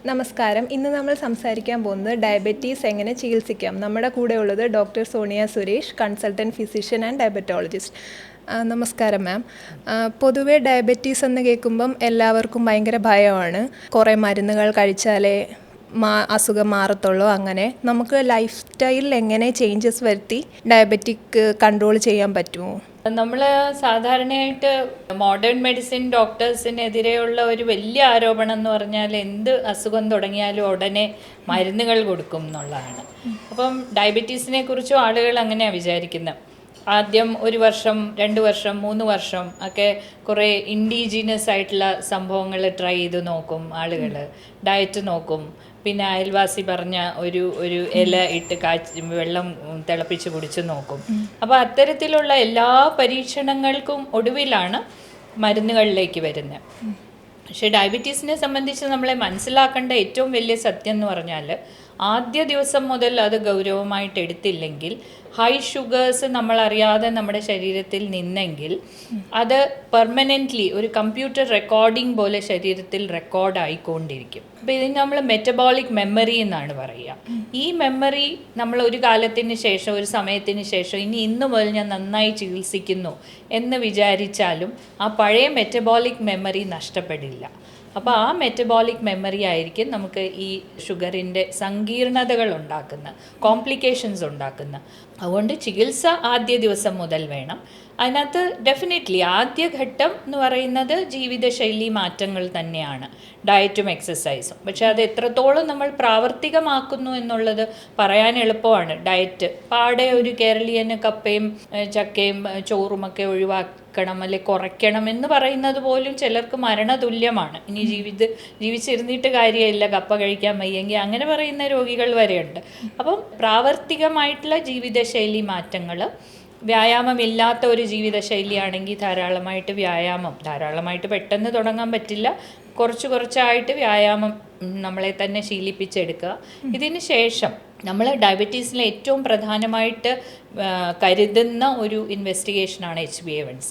നമസ്കാരം. ഇന്ന് നമ്മൾ സംസാരിക്കാൻ പോകുന്നത് ഡയബറ്റീസ് എങ്ങനെ ചികിത്സിക്കാം. നമ്മുടെ കൂടെ ഉള്ളത് doctor Sonia Suresh, consultant physician and diabetologist. നമസ്കാരം മാം. പൊതുവെ ഡയബറ്റീസ് എന്ന് കേൾക്കുമ്പം എല്ലാവർക്കും ഭയങ്കര ഭയമാണ്. കുറേ മരുന്നുകൾ കഴിച്ചാലേ അസുഖം മാറത്തുള്ളൂ. അങ്ങനെ നമുക്ക് ലൈഫ് സ്റ്റൈലിൽ എങ്ങനെ ചേഞ്ചസ് വരുത്തി ഡയബറ്റിക് കൺട്രോൾ ചെയ്യാൻ പറ്റുമോ? നമ്മൾ സാധാരണയായിട്ട് മോഡേൺ മെഡിസിൻ ഡോക്ടേഴ്സിനെതിരെയുള്ള ഒരു വലിയ ആരോപണം എന്ന് പറഞ്ഞാൽ എന്ത് അസുഖം തുടങ്ങിയാലും ഉടനെ മരുന്നുകൾ കൊടുക്കും എന്നുള്ളതാണ്. അപ്പം ഡയബറ്റീസിനെ കുറിച്ചും ആളുകൾ അങ്ങനെയാണ് വിചാരിക്കുന്നത്. ആദ്യം 1 വർഷം 2 വർഷം 3 വർഷം ഒക്കെ കുറേ ഇൻഡിജീനസ് ആയിട്ടുള്ള സംഭവങ്ങൾ ട്രൈ ചെയ്ത് നോക്കും ആളുകൾ, ഡയറ്റ് നോക്കും. പിന്നെ അയൽവാസി പറഞ്ഞ ഒരു ഇല ഇട്ട് വെള്ളം തിളപ്പിച്ച് കുടിച്ച് നോക്കും. അപ്പോൾ അത്തരത്തിലുള്ള എല്ലാ പരീക്ഷണങ്ങൾക്കും ഒടുവിലാണ് മരുന്നുകളിലേക്ക് വരുന്നത്. പക്ഷേ ഡയബറ്റീസിനെ സംബന്ധിച്ച് നമ്മളെ മനസ്സിലാക്കേണ്ട ഏറ്റവും വലിയ സത്യം എന്ന് പറഞ്ഞാൽ ആദ്യ ദിവസം മുതൽ അത് ഗൗരവമായിട്ട് എടുത്തില്ലെങ്കിൽ, ഹൈ ഷുഗേഴ്സ് നമ്മളറിയാതെ നമ്മുടെ ശരീരത്തിൽ നിന്നെങ്കിൽ അത് പെർമനൻ്റ്ലി ഒരു കമ്പ്യൂട്ടർ റെക്കോർഡിംഗ് പോലെ ശരീരത്തിൽ റെക്കോർഡായിക്കൊണ്ടിരിക്കും. അപ്പോൾ ഇതിന് നമ്മൾ മെറ്റബോളിക് മെമ്മറി എന്നാണ് പറയുക. ഈ മെമ്മറി നമ്മൾ ഒരു കാലത്തിന് ശേഷം, ഒരു സമയത്തിന് ശേഷം, ഇന്ന് മുതൽ ഞാൻ നന്നായി ചികിത്സിക്കുന്നു എന്ന് വിചാരിച്ചാലും ആ പഴയ മെറ്റബോളിക് മെമ്മറി നഷ്ടപ്പെടില്ല. അപ്പോൾ ആ മെറ്റബോളിക് മെമ്മറി ആയിരിക്കും നമുക്ക് ഈ ഷുഗറിൻ്റെ സങ്കീർണതകൾ ഉണ്ടാക്കുന്ന, കോംപ്ലിക്കേഷൻസ് ഉണ്ടാക്കുന്ന. അതുകൊണ്ട് ചികിത്സ ആദ്യ ദിവസം മുതൽ വേണം. അതിനകത്ത് ഡെഫിനറ്റ്ലി ആദ്യഘട്ടം എന്ന് പറയുന്നത് ജീവിതശൈലി മാറ്റങ്ങൾ തന്നെയാണ്, ഡയറ്റും എക്സസൈസും. പക്ഷെ അത് എത്രത്തോളം നമ്മൾ പ്രാവർത്തികമാക്കുന്നു എന്നുള്ളത് പറയാൻ എളുപ്പമാണ്. ഡയറ്റ് പാടെ ഒരു കേരളീയന് കപ്പയും ചക്കയും ചോറുമൊക്കെ ഒഴിവാക്കണം അല്ലെ കുറയ്ക്കണം എന്ന് പറയുന്നത് പോലും ചിലർക്ക് മരണതുല്യമാണ്. ഇനി ജീവിച്ചിരുന്നിട്ട് കാര്യമില്ല, കപ്പ കഴിക്കാൻ വയ്യെങ്കിൽ അങ്ങനെ പറയുന്ന രോഗികൾ വരെയുണ്ട്. അപ്പം പ്രാവർത്തികമായിട്ടുള്ള ജീവിതശൈലി മാറ്റങ്ങൾ, വ്യായാമമില്ലാത്ത ഒരു ജീവിതശൈലിയാണെങ്കിൽ ധാരാളമായിട്ട് വ്യായാമം, ധാരാളമായിട്ട് പെട്ടെന്ന് തുടങ്ങാൻ പറ്റില്ല, കുറച്ചായിട്ട് വ്യായാമം നമ്മളെ തന്നെ ശീലിപ്പിച്ചെടുക്കുക. ഇതിന് ശേഷം നമ്മൾ ഡയബറ്റീസിലെ ഏറ്റവും പ്രധാനമായിട്ട് കരുതുന്ന ഒരു ഇൻവെസ്റ്റിഗേഷനാണ് HbA1c.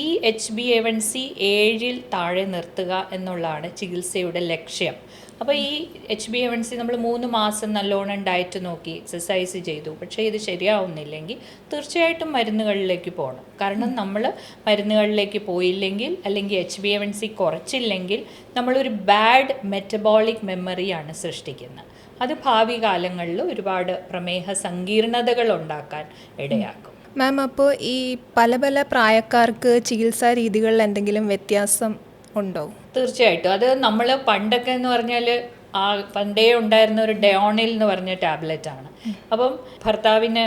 ഈ HbA1c 7-ൽ താഴെ നിർത്തുക എന്നുള്ളതാണ് ചികിത്സയുടെ ലക്ഷ്യം. അപ്പോൾ ഈ HbA1c നമ്മൾ 3 മാസം നല്ലോണം ഡയറ്റ് നോക്കി എക്സസൈസ് ചെയ്തു, പക്ഷേ ഇത് ശരിയാവുന്നില്ലെങ്കിൽ തീർച്ചയായിട്ടും മരുന്നുകളിലേക്ക് പോകണം. കാരണം നമ്മൾ മരുന്നുകളിലേക്ക് പോയില്ലെങ്കിൽ, അല്ലെങ്കിൽ HbA1c കുറച്ചില്ലെങ്കിൽ നമ്മളൊരു ബാഡ് മെറ്റബോളിക് മെമ്മറിയാണ് സൃഷ്ടിക്കുന്നത്. അത് ഭാവി കാലങ്ങളിൽ ഒരുപാട് പ്രമേഹ സങ്കീർണതകൾ ഉണ്ടാക്കാൻ ഇടയാക്കും. മാം, അപ്പോൾ ഈ പല പ്രായക്കാർക്ക് ചികിത്സാ രീതികളിൽ എന്തെങ്കിലും വ്യത്യാസം ഉണ്ടോ? തീർച്ചയായിട്ടും. അത് നമ്മൾ പണ്ടൊക്കെ എന്ന് പറഞ്ഞാൽ പണ്ടേ ഉണ്ടായിരുന്ന ഒരു ഡയോണിൽ എന്ന് പറഞ്ഞ ടാബ്ലറ്റാണ്. അപ്പം ഭർത്താവിന്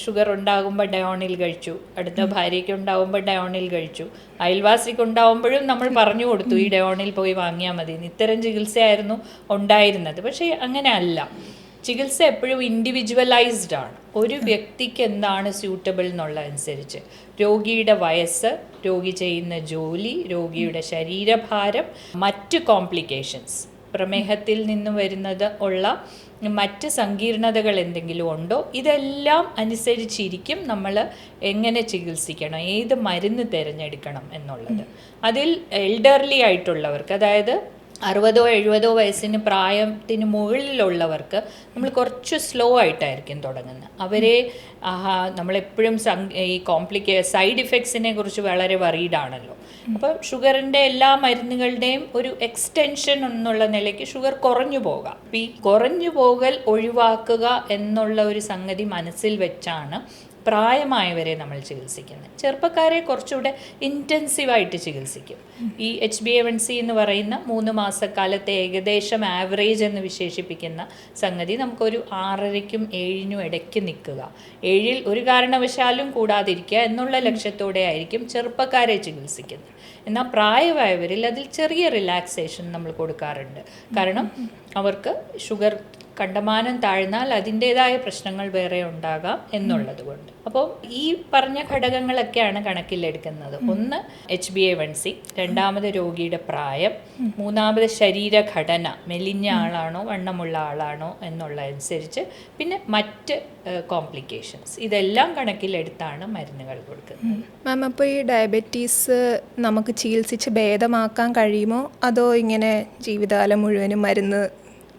ഷുഗർ ഉണ്ടാകുമ്പോൾ ഡയോണിൽ കഴിച്ചു, അടുത്ത ഭാര്യയ്ക്ക് ഉണ്ടാകുമ്പോൾ ഡയോണിൽ കഴിച്ചു, അയൽവാസിക്ക് ഉണ്ടാകുമ്പോഴും നമ്മൾ പറഞ്ഞു കൊടുത്തു ഈ ഡയോണിൽ പോയി വാങ്ങിയാൽ മതി. ഇത്തരം ചികിത്സയായിരുന്നു ഉണ്ടായിരുന്നത്. പക്ഷേ അങ്ങനെ അല്ല. ചികിത്സ എപ്പോഴും ഇൻഡിവിജ്വലൈസ്ഡ് ആണ്. ഒരു വ്യക്തിക്ക് എന്താണ് സ്യൂട്ടബിൾ എന്നുള്ളതനുസരിച്ച്, രോഗിയുടെ വയസ്സ്, രോഗി ചെയ്യുന്ന ജോലി, രോഗിയുടെ ശരീരഭാരം, മറ്റ് കോംപ്ലിക്കേഷൻസ്, പ്രമേഹത്തിൽ നിന്ന് വരുന്നത് ഉള്ള മറ്റ് സങ്കീർണതകൾ എന്തെങ്കിലും ഉണ്ടോ, ഇതെല്ലാം അനുസരിച്ചിരിക്കും നമ്മൾ എങ്ങനെ ചികിത്സിക്കണം, ഏത് മരുന്ന് തിരഞ്ഞെടുക്കണം എന്നുള്ളത്. അതിൽ എൽഡർലി ആയിട്ടുള്ളവർക്ക്, അതായത് 60 70 വയസ്സിന് പ്രായത്തിന് മുകളിലുള്ളവർക്ക് നമ്മൾ കുറച്ച് സ്ലോ ആയിട്ടായിരിക്കും തുടങ്ങുന്നത്. അവരെ നമ്മളെപ്പോഴും ഈ സൈഡ് ഇഫക്ട്സിനെ കുറിച്ച് വളരെ വറീഡാണല്ലോ. അപ്പോൾ ഷുഗറിൻ്റെ എല്ലാ മരുന്നുകളുടെയും ഒരു എക്സ്റ്റൻഷൻ എന്നുള്ള നിലയ്ക്ക് ഷുഗർ കുറഞ്ഞു പോകാം. ഈ കുറഞ്ഞു പോകൽ ഒഴിവാക്കുക എന്നുള്ള ഒരു സംഗതി മനസ്സിൽ വെച്ചാണ് പ്രായമായവരെ നമ്മൾ ചികിത്സിക്കുന്നത്. ചെറുപ്പക്കാരെ കുറച്ചുകൂടെ ഇൻറ്റൻസീവായിട്ട് ചികിത്സിക്കും. ഈ HbA1c എന്ന് പറയുന്ന 3 മാസക്കാലത്തെ ഏകദേശം ആവറേജ് എന്ന് വിശേഷിപ്പിക്കുന്ന സംഗതി നമുക്കൊരു 6.5-നും 7-നും ഇടയ്ക്ക് നിൽക്കുക, 7-ൽ ഒരു കാരണവശാലും കൂടാതിരിക്കുക എന്നുള്ള ലക്ഷ്യത്തോടെ ആയിരിക്കും ചെറുപ്പക്കാരെ ചികിത്സിക്കുന്നത്. എന്നാൽ പ്രായമായവരിൽ അതിൽ ചെറിയ റിലാക്സേഷൻ നമ്മൾ കൊടുക്കാറുണ്ട്. കാരണം അവർക്ക് ഷുഗർ കണ്ടമാനം താഴ്ന്നാൽ അതിൻ്റെതായ പ്രശ്നങ്ങൾ വേറെ ഉണ്ടാകാം എന്നുള്ളത് കൊണ്ട്. അപ്പോൾ ഈ പറഞ്ഞ ഘടകങ്ങളൊക്കെയാണ് കണക്കിലെടുക്കുന്നത്. ഒന്ന് HbA1c, രണ്ടാമത് രോഗിയുടെ പ്രായം, മൂന്നാമത് ശരീരഘടന, മെലിഞ്ഞ ആളാണോ വണ്ണമുള്ള ആളാണോ എന്നുള്ളതനുസരിച്ച്, പിന്നെ മറ്റ് കോംപ്ലിക്കേഷൻസ്, ഇതെല്ലാം കണക്കിലെടുത്താണ് മരുന്നുകൾ കൊടുക്കുന്നത്. മാം, അപ്പോൾ ഈ ഡയബറ്റീസ് നമുക്ക് ചികിത്സിച്ച് ഭേദമാക്കാൻ കഴിയുമോ, അതോ ഇങ്ങനെ ജീവിതകാലം മുഴുവനും മരുന്ന്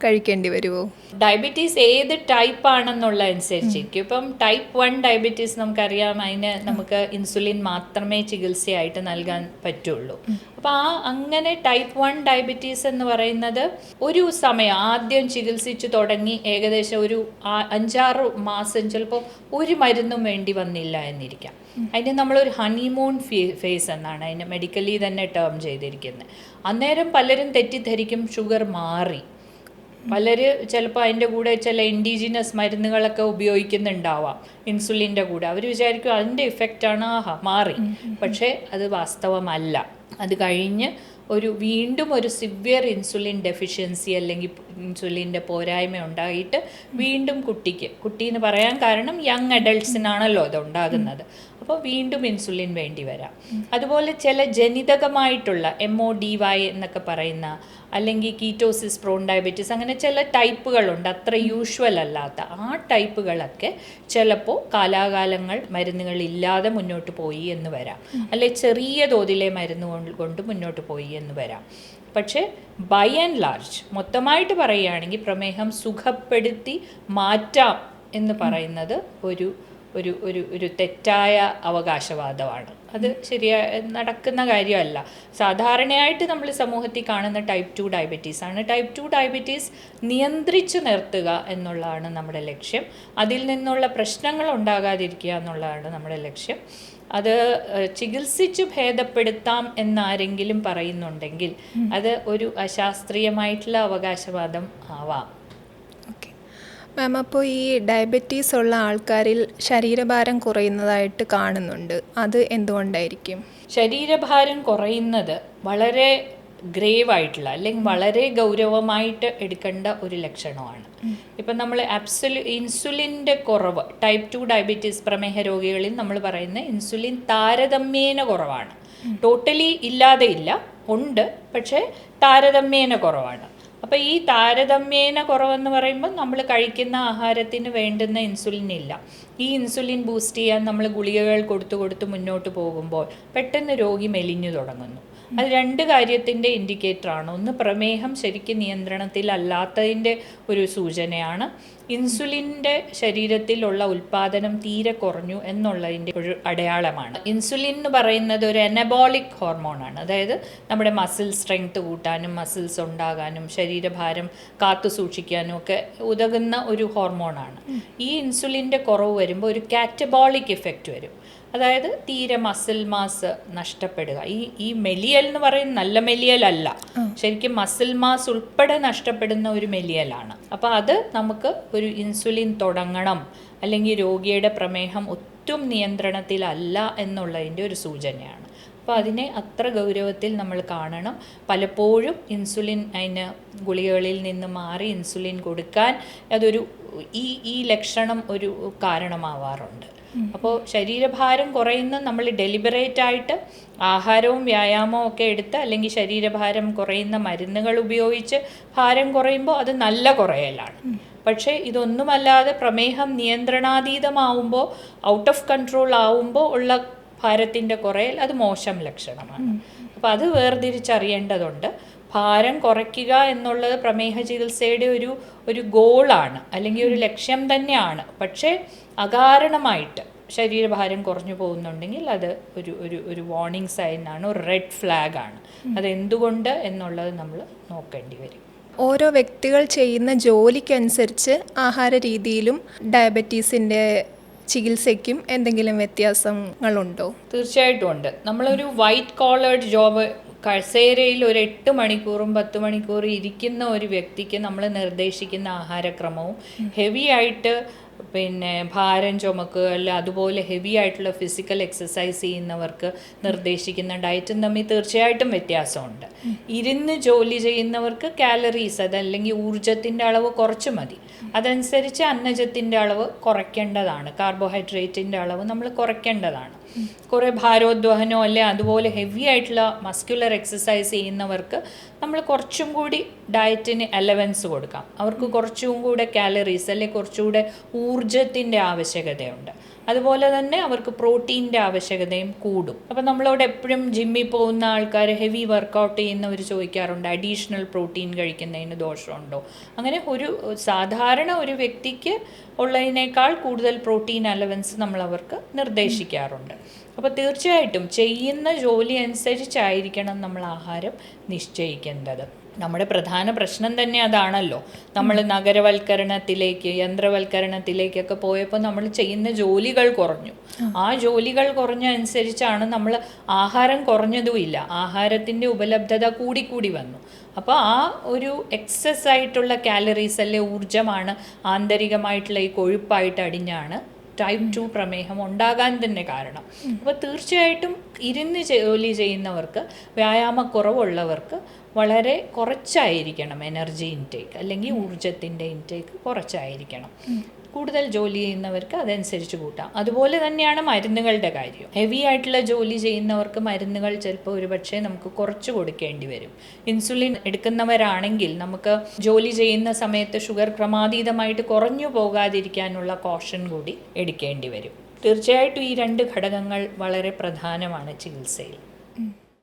കഴിക്കേണ്ടി വരുമോ? ഡയബറ്റീസ് ഏത് ടൈപ്പ് ആണെന്നുള്ളതനുസരിച്ചിരിക്കും. ഇപ്പം ടൈപ്പ് 1 ഡയബറ്റീസ് നമുക്കറിയാം, അതിന് നമുക്ക് ഇൻസുലിൻ മാത്രമേ ചികിത്സയായിട്ട് നൽകാൻ പറ്റുള്ളൂ. അപ്പോൾ അങ്ങനെ ടൈപ്പ് 1 ഡയബറ്റീസ് എന്ന് പറയുന്നത് ഒരു സമയം ആദ്യം ചികിത്സിച്ച് തുടങ്ങി ഏകദേശം ഒരു 5-6 മാസം ചിലപ്പോൾ ഒരു മരുന്നും വേണ്ടി വന്നില്ല എന്നിരിക്കാം. അതിന് നമ്മളൊരു ഹണിമൂൺ ഫേസ് എന്നാണ് അതിന് മെഡിക്കലി തന്നെ ടേം ചെയ്തിരിക്കുന്നത്. അന്നേരം പലരും തെറ്റിദ്ധരിക്കും ഷുഗർ മാറി. ചിലപ്പോൾ അതിൻ്റെ കൂടെ ചില ഇൻഡിജിനസ് മരുന്നുകളൊക്കെ ഉപയോഗിക്കുന്നുണ്ടാവാം ഇൻസുലിൻ്റെ കൂടെ. അവർ വിചാരിക്കും അതിൻ്റെ ഇഫക്റ്റാണ്, മാറി. പക്ഷേ അത് വാസ്തവമല്ല. അത് കഴിഞ്ഞ് വീണ്ടും ഒരു സിവിയർ ഇൻസുലിൻ ഡെഫിഷ്യൻസി അല്ലെങ്കിൽ ഇൻസുലിൻ്റെ പോരായ്മ ഉണ്ടായിട്ട് വീണ്ടും കുട്ടി എന്ന് പറയാൻ കാരണം യങ് അഡൾട്ട്സിനാണല്ലോ അത് ഉണ്ടാകുന്നത്. അപ്പോൾ വീണ്ടും ഇൻസുലിൻ വേണ്ടി വരാം. അതുപോലെ ചില ജനിതകമായിട്ടുള്ള MODY എന്നൊക്കെ പറയുന്ന, അല്ലെങ്കിൽ കീറ്റോസിസ് പ്രോൺ ഡയബറ്റീസ്, അങ്ങനെ ചില ടൈപ്പുകളുണ്ട് അത്ര യൂഷ്വൽ അല്ലാത്ത. ആ ടൈപ്പുകളൊക്കെ ചിലപ്പോൾ കാലാകാലങ്ങൾ മരുന്നുകളില്ലാതെ മുന്നോട്ട് പോയി എന്ന് വരാം, അല്ലെ ചെറിയ തോതിലെ മരുന്ന് കൊണ്ട് മുന്നോട്ട് പോയി എന്ന് വരാം. പക്ഷേ ബൈ ആൻഡ് ലാർജ് മൊത്തമായിട്ട് പറയുകയാണെങ്കിൽ പ്രമേഹം സുഖപ്പെടുത്തി മാറ്റാം എന്ന് പറയുന്നത് ഒരു തെറ്റായ അവകാശവാദമാണ്. അത് നടക്കുന്ന കാര്യമല്ല. സാധാരണയായിട്ട് നമ്മൾ സമൂഹത്തിൽ കാണുന്ന ടൈപ്പ് 2 ഡയബറ്റീസ് ആണ്. ടൈപ്പ് 2 ഡയബറ്റീസ് നിയന്ത്രിച്ചു നിർത്തുക എന്നുള്ളതാണ് നമ്മുടെ ലക്ഷ്യം. അതിൽ നിന്നുള്ള പ്രശ്നങ്ങൾ ഉണ്ടാകാതിരിക്കുക എന്നുള്ളതാണ് നമ്മുടെ ലക്ഷ്യം. അത് ചികിത്സിച്ച് ഭേദപ്പെടുത്താം എന്നാരെങ്കിലും പറയുന്നുണ്ടെങ്കിൽ അത് ഒരു അശാസ്ത്രീയമായിട്ടുള്ള അവകാശവാദം ആവാം. മാം, അപ്പോൾ ഈ ഡയബറ്റീസ് ഉള്ള ആൾക്കാരിൽ ശരീരഭാരം കുറയുന്നതായിട്ട് കാണുന്നുണ്ട്, അത് എന്തുകൊണ്ടായിരിക്കും? ശരീരഭാരം കുറയുന്നത് വളരെ ഗ്രേവ് ആയിട്ടുള്ള അല്ലെങ്കിൽ വളരെ ഗൗരവമായിട്ട് എടുക്കേണ്ട ഒരു ലക്ഷണമാണ്. ഇപ്പം നമ്മൾ ഇൻസുലിൻ്റെ കുറവ്, ടൈപ്പ് 2 ഡയബറ്റീസ് പ്രമേഹ രോഗികളിൽ നമ്മൾ പറയുന്ന ഇൻസുലിൻ താരതമ്യേന കുറവാണ്. ടോട്ടലി ഇല്ലാതെ ഇല്ല, ഉണ്ട്, പക്ഷേ താരതമ്യേന കുറവാണ്. അപ്പോൾ ഈ താരതമ്യേന കുറവെന്ന് പറയുമ്പോൾ നമ്മൾ കഴിക്കുന്ന ആഹാരത്തിന് വേണ്ടുന്ന ഇൻസുലിൻ ഇല്ല. ഈ ഇൻസുലിൻ ബൂസ്റ്റ് ചെയ്യാൻ നമ്മൾ ഗുളികകൾ കൊടുത്ത് മുന്നോട്ട് പോകുമ്പോൾ പെട്ടെന്ന് രോഗി മെലിഞ്ഞു തുടങ്ങുന്നു. അത് 2 കാര്യത്തിൻ്റെ ഇൻഡിക്കേറ്ററാണ്. ഒന്ന്, പ്രമേഹം ശരിക്കും നിയന്ത്രണത്തിലല്ലാത്തതിൻ്റെ ഒരു സൂചനയാണ്. ഇൻസുലിൻ്റെ ശരീരത്തിലുള്ള ഉൽപ്പാദനം തീരെ കുറഞ്ഞു എന്നുള്ളതിൻ്റെ ഒരു അടയാളമാണ്. ഇൻസുലിൻ എന്ന് പറയുന്നത് ഒരു എനബോളിക് ഹോർമോണാണ്. അതായത് നമ്മുടെ മസിൽ സ്ട്രെങ്ത് കൂട്ടാനും മസിൽസ് ഉണ്ടാകാനും ശരീരഭാരം കാത്തു സൂക്ഷിക്കാനും ഒക്കെ ഉതകുന്ന ഒരു ഹോർമോണാണ്. ഈ ഇൻസുലിൻ്റെ കുറവ് വരുമ്പോൾ ഒരു കാറ്റബോളിക് ഇഫക്റ്റ് വരും. അതായത് തീരെ മസിൽ മാസ് നഷ്ടപ്പെടുക. ഈ മെലിയൽ എന്ന് പറയുന്നത് നല്ല മെലിയലല്ല, ശരിക്കും മസിൽ മാസ് ഉൾപ്പെടെ നഷ്ടപ്പെടുന്ന ഒരു മെലിയലാണ്. അപ്പോൾ അത് നമുക്ക് ഒരു ഇൻസുലിൻ തുടങ്ങണം, അല്ലെങ്കിൽ രോഗിയുടെ പ്രമേഹം ഒട്ടും നിയന്ത്രണത്തിലല്ല എന്നുള്ളതിൻ്റെ ഒരു സൂചനയാണ്. അപ്പോൾ അതിനെ അത്ര ഗൗരവത്തിൽ നമ്മൾ കാണണം. പലപ്പോഴും ഇൻസുലിൻ അതിന് ഗുളികകളിൽ നിന്ന് മാറി ഇൻസുലിൻ കൊടുക്കാൻ ഈ ലക്ഷണം ഒരു കാരണമാവാറുണ്ട്. അപ്പോൾ ശരീരഭാരം കുറയുന്ന നമ്മൾ ഡെലിബറേറ്റ് ആയിട്ട് ആഹാരവും വ്യായാമവും ഒക്കെ എടുത്ത്, അല്ലെങ്കിൽ ശരീരഭാരം കുറയുന്ന മരുന്നുകൾ ഉപയോഗിച്ച് ഭാരം കുറയുമ്പോൾ അത് നല്ല കുറയലാണ്. പക്ഷേ ഇതൊന്നുമല്ലാതെ പ്രമേഹം നിയന്ത്രണാതീതമാവുമ്പോൾ, ഔട്ട് ഓഫ് കൺട്രോൾ ആവുമ്പോൾ ഉള്ള ഭാരത്തിൻ്റെ കുറയൽ അത് മോശം ലക്ഷണമാണ്. അപ്പോൾ അത് വേർതിരിച്ചറിയേണ്ടതുണ്ട്. ഭാരം കുറയ്ക്കുക എന്നുള്ളത് പ്രമേഹ ചികിത്സയുടെ ഒരു ഗോളാണ്, അല്ലെങ്കിൽ ഒരു ലക്ഷ്യം തന്നെയാണ്. പക്ഷേ അകാരണമായിട്ട് ശരീരഭാരം കുറഞ്ഞു പോകുന്നുണ്ടെങ്കിൽ അത് ഒരു വാർണിംഗ് സൈനാണ്, ഒരു റെഡ് ഫ്ലാഗാണ്. അതെന്തുകൊണ്ട് എന്നുള്ളത് നമ്മൾ നോക്കേണ്ടി വരും. ഓരോ വ്യക്തികൾ ചെയ്യുന്ന ജോലിക്കനുസരിച്ച് ആഹാര രീതിയിലും ഡയബറ്റീസിൻ്റെ ചികിത്സയ്ക്കും എന്തെങ്കിലും വ്യത്യാസങ്ങളുണ്ടോ? തീർച്ചയായിട്ടും ഉണ്ട്. നമ്മളൊരു വൈറ്റ് കോളേർഡ് ജോബ് കസേരയിൽ ഒരു 8 മണിക്കൂറും 10 മണിക്കൂറും ഇരിക്കുന്ന ഒരു വ്യക്തിക്ക് നമ്മൾ നിർദ്ദേശിക്കുന്ന ആഹാരക്രമവും ഹെവി ആയിട്ട് പിന്നെ ഭാരം ചുമക്കുക അല്ല അതുപോലെ ഹെവി ആയിട്ടുള്ള ഫിസിക്കൽ എക്സസൈസ് ചെയ്യുന്നവർക്ക് നിർദ്ദേശിക്കുന്ന ഡയറ്റും തമ്മിൽ തീർച്ചയായിട്ടും വ്യത്യാസമുണ്ട്. ഇരുന്ന് ജോലി ചെയ്യുന്നവർക്ക് കാലറീസ് അതല്ലെങ്കിൽ ഊർജത്തിൻ്റെ അളവ് കുറച്ച് മതി. അതനുസരിച്ച് അന്നജത്തിൻ്റെ അളവ് കുറയ്ക്കേണ്ടതാണ്, കാർബോഹൈഡ്രേറ്റിൻ്റെ അളവ് നമ്മൾ കുറയ്ക്കേണ്ടതാണ്. കുറേ ഭാരോദ്വഹനോ അല്ലെ അതുപോലെ ഹെവി ആയിട്ടുള്ള മസ്കുലർ എക്സസൈസ് ചെയ്യുന്നവർക്ക് നമ്മൾ കുറച്ചും കൂടി ഡയറ്റിന് അലവൻസ് കൊടുക്കാം. അവർക്ക് കുറച്ചും കൂടെ കാലറീസ് അല്ലെ കുറച്ചുകൂടെ ഊർജത്തിൻ്റെ ആവശ്യകതയുണ്ട്. അതുപോലെ തന്നെ അവർക്ക് പ്രോട്ടീൻ്റെ ആവശ്യകതയും കൂടും. അപ്പം നമ്മളോട് എപ്പോഴും ജിമ്മിൽ പോകുന്ന ആൾക്കാർ ഹെവി വർക്കൗട്ട് ചെയ്യുന്നവർ ചോദിക്കാറുണ്ട് അഡീഷണൽ പ്രോട്ടീൻ കഴിക്കുന്നതിന് ദോഷമുണ്ടോ. അങ്ങനെ ഒരു സാധാരണ ഒരു വ്യക്തിക്ക് ഉള്ളതിനേക്കാൾ കൂടുതൽ പ്രോട്ടീൻ അലവൻസ് നമ്മൾ അവർക്ക് നിർദ്ദേശിക്കാറുണ്ട്. അപ്പോൾ തീർച്ചയായിട്ടും ചെയ്യുന്ന ജോലി അനുസരിച്ചായിരിക്കണം നമ്മൾ ആഹാരം നിശ്ചയിക്കേണ്ടത്. നമ്മുടെ പ്രധാന പ്രശ്നം തന്നെ അതാണല്ലോ. നമ്മൾ നഗരവൽക്കരണത്തിലേക്ക് യന്ത്രവൽക്കരണത്തിലേക്കൊക്കെ പോയപ്പോൾ നമ്മൾ ചെയ്യുന്ന ജോലികൾ കുറഞ്ഞു. ആ ജോലികൾ കുറഞ്ഞ അനുസരിച്ചാണ് നമ്മൾ ആഹാരം കുറഞ്ഞതുമില്ല, ആഹാരത്തിൻ്റെ ഉപലബ്ധത കൂടിക്കൂടി വന്നു. അപ്പോൾ ആ ഒരു എക്സസ് ആയിട്ടുള്ള കാലറീസ് അല്ലെ ഊർജമാണ് ആന്തരികമായിട്ടുള്ള ഈ കൊഴുപ്പായിട്ട് അടിഞ്ഞാണ് ടൈപ്പ് 2 പ്രമേഹം ഉണ്ടാകാൻ തന്നെ കാരണം. അപ്പോൾ തീർച്ചയായിട്ടും ഇരുന്ന് ജോലി ചെയ്യുന്നവർക്ക്, വ്യായാമക്കുറവുള്ളവർക്ക് വളരെ കുറച്ചായിരിക്കണം എനർജി ഇൻടേക്ക് അല്ലെങ്കിൽ ഊർജത്തിൻ്റെ ഇൻടേക്ക് കുറച്ചായിരിക്കണം. കൂടുതൽ ജോലി ചെയ്യുന്നവർക്ക് അതനുസരിച്ച് കൂട്ടാം. അതുപോലെ തന്നെയാണ് മരുന്നുകളുടെ കാര്യം. ഹെവി ആയിട്ടുള്ള ജോലി ചെയ്യുന്നവർക്ക് മരുന്നുകൾ ചിലപ്പോൾ ഒരുപക്ഷെ നമുക്ക് കുറച്ച് കൊടുക്കേണ്ടി വരും. ഇൻസുലിൻ എടുക്കുന്നവരാണെങ്കിൽ നമുക്ക് ജോലി ചെയ്യുന്ന സമയത്ത് ഷുഗർ ക്രമാതീതമായിട്ട് കുറഞ്ഞു പോകാതിരിക്കാനുള്ള കോഷൻ കൂടി എടുക്കേണ്ടി വരും. തീർച്ചയായിട്ടും ഈ 2 ഘടകങ്ങൾ വളരെ പ്രധാനമാണ് ചികിത്സയിൽ.